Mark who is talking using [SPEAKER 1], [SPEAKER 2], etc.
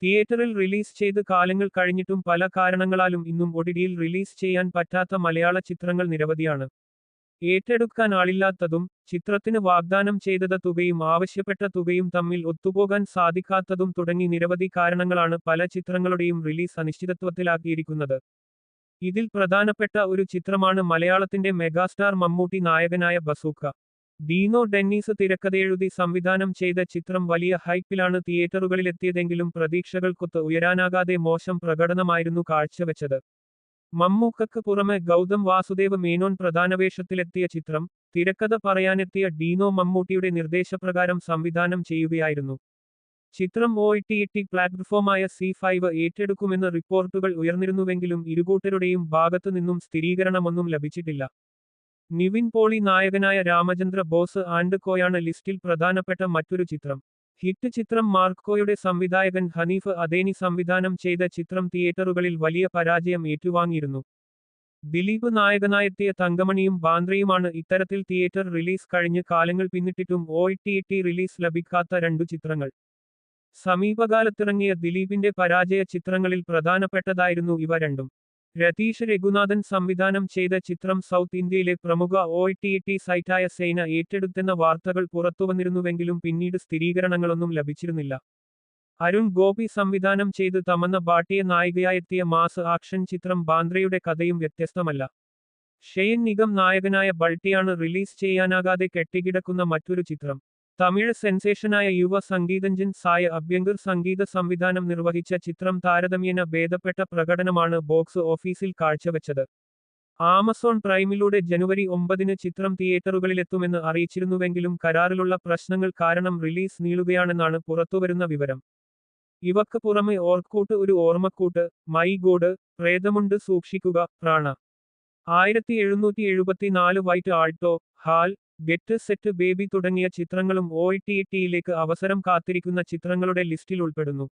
[SPEAKER 1] തിയേറ്ററിൽ റിലീസ് ചെയ്ത് കാലങ്ങൾ കഴിഞ്ഞിട്ടും പല കാരണങ്ങളാലും ഇന്നും ഒടിടിയിൽ റിലീസ് ചെയ്യാൻ പറ്റാത്ത മലയാള ചിത്രങ്ങൾ നിരവധിയാണ്. ഏറ്റെടുക്കാൻ ആളില്ലാത്തതും, ചിത്രത്തിന് വാഗ്ദാനം ചെയ്തത തുകയും ആവശ്യപ്പെട്ട തുകയും തമ്മിൽ ഒത്തുപോകാൻ സാധിക്കാത്തതും തുടങ്ങി നിരവധി കാരണങ്ങളാണ് പല ചിത്രങ്ങളുടെയും റിലീസ് അനിശ്ചിതത്വത്തിലാക്കിയിരിക്കുന്നത്. ഇതിൽ പ്രധാനപ്പെട്ട ഒരു ചിത്രമാണ് മലയാളത്തിന്റെ മെഗാസ്റ്റാർ മമ്മൂട്ടി നായകനായ ബസൂക്ക. ഡീനോ ഡെന്നീസ് തിരക്കഥയെഴുതി സംവിധാനം ചെയ്ത ചിത്രം വലിയ ഹൈപ്പിലാണ് തിയേറ്ററുകളിലെത്തിയതെങ്കിലും പ്രതീക്ഷകൾക്കൊത്ത് ഉയരാനാകാതെ മോശം പ്രകടനമായിരുന്നു കാഴ്ചവെച്ചത്. മമ്മൂക്കക്ക് പുറമെ ഗൗതം വാസുദേവ് മേനോൻ പ്രധാനവേഷത്തിലെത്തിയ ചിത്രം, തിരക്കഥ പറയാനെത്തിയ ഡീനോ മമ്മൂട്ടിയുടെ നിർദ്ദേശപ്രകാരം സംവിധാനം ചെയ്യുകയായിരുന്നു. ചിത്രം OTT പ്ലാറ്റ്ഫോമായ സി5 ഏറ്റെടുക്കുമെന്ന് റിപ്പോർട്ടുകൾ ഉയർന്നിരുന്നുവെങ്കിലും ഇരുകൂട്ടരുടെയും ഭാഗത്തു നിന്നും സ്ഥിരീകരണമൊന്നും ലഭിച്ചിട്ടില്ല. നിവിൻ പോളി നായകനായ രാമചന്ദ്ര ബോസ് ആൻഡ് കോയാണ് ലിസ്റ്റിൽ പ്രധാനപ്പെട്ട മറ്റൊരു ചിത്രം. ഹിറ്റ് ചിത്രം മാർക്കോയുടെ സംവിധായകൻ ഹനീഫ് അദേനി സംവിധാനം ചെയ്ത ചിത്രം തിയേറ്ററുകളിൽ വലിയ പരാജയം ഏറ്റുവാങ്ങിയിരുന്നു. ദിലീപ് നായകനായെത്തിയ തങ്കമണിയും ബാന്ദ്രയുമാണ് ഇത്തരത്തിൽ തിയേറ്റർ റിലീസ് കഴിഞ്ഞ് കാലങ്ങൾ പിന്നിട്ടിട്ടും OTT റിലീസ് ലഭിക്കാത്ത രണ്ടു ചിത്രങ്ങൾ. സമീപകാലത്തിറങ്ങിയ ദിലീപിന്റെ പരാജയ ചിത്രങ്ങളിൽ പ്രധാനപ്പെട്ടതായിരുന്നു ഇവ രണ്ടും. രതീഷ് രഘുനാഥൻ സംവിധാനം ചെയ്ത ചിത്രം സൗത്ത് ഇന്ത്യയിലെ പ്രമുഖ OTT സൈറ്റായ സേന ഏറ്റെടുത്തെന്ന വാർത്തകൾ പുറത്തുവന്നിരുന്നുവെങ്കിലും പിന്നീട് സ്ഥിരീകരണങ്ങളൊന്നും ലഭിച്ചിരുന്നില്ല. അരുൺ ഗോപി സംവിധാനം ചെയ്ത് തമന്ന ഭാട്ടിയ നായികയായെത്തിയ മാസ് ആക്ഷൻ ചിത്രം ബാന്ദ്രയുടെ കഥയും വ്യത്യസ്തമല്ല. ഷെയ്ൻ നിഗം നായകനായ ബൾട്ടിയാണ് റിലീസ് ചെയ്യാനാകാതെ കെട്ടിക്കിടക്കുന്ന മറ്റൊരു ചിത്രം. തമിഴ് സെൻസേഷനായ യുവ സംഗീതജ്ഞൻ സായ അഭ്യങ്കർ സംഗീത സംവിധാനം നിർവഹിച്ച ചിത്രം താരതമ്യേന ഭേദപ്പെട്ട പ്രകടനമാണ് ബോക്സ് ഓഫീസിൽ കാഴ്ചവെച്ചത്. ആമസോൺ പ്രൈമിലൂടെ ജനുവരി 9 ചിത്രം തിയേറ്ററുകളിലെത്തുമെന്ന് അറിയിച്ചിരുന്നുവെങ്കിലും കരാറിലുള്ള പ്രശ്നങ്ങൾ കാരണം റിലീസ് നീളുകയാണെന്നാണ് പുറത്തുവരുന്ന വിവരം. ഇവക്ക് പുറമെ ഓർക്കൂട്ട് ഒരു ഓർമ്മക്കൂട്ട്, മൈ ഗോഡ്, പ്രേതമുണ്ട് സൂക്ഷിക്കുക, Prana 1774 white alto, Haal, get set baby തുടങ്ങിയ ചിത്രങ്ങളും OTTയിലേക്ക് അവസരം കാത്തിരിക്കുന്ന ചിത്രങ്ങളുടെ ലിസ്റ്റിൽ ഉൾപ്പെടുന്നു.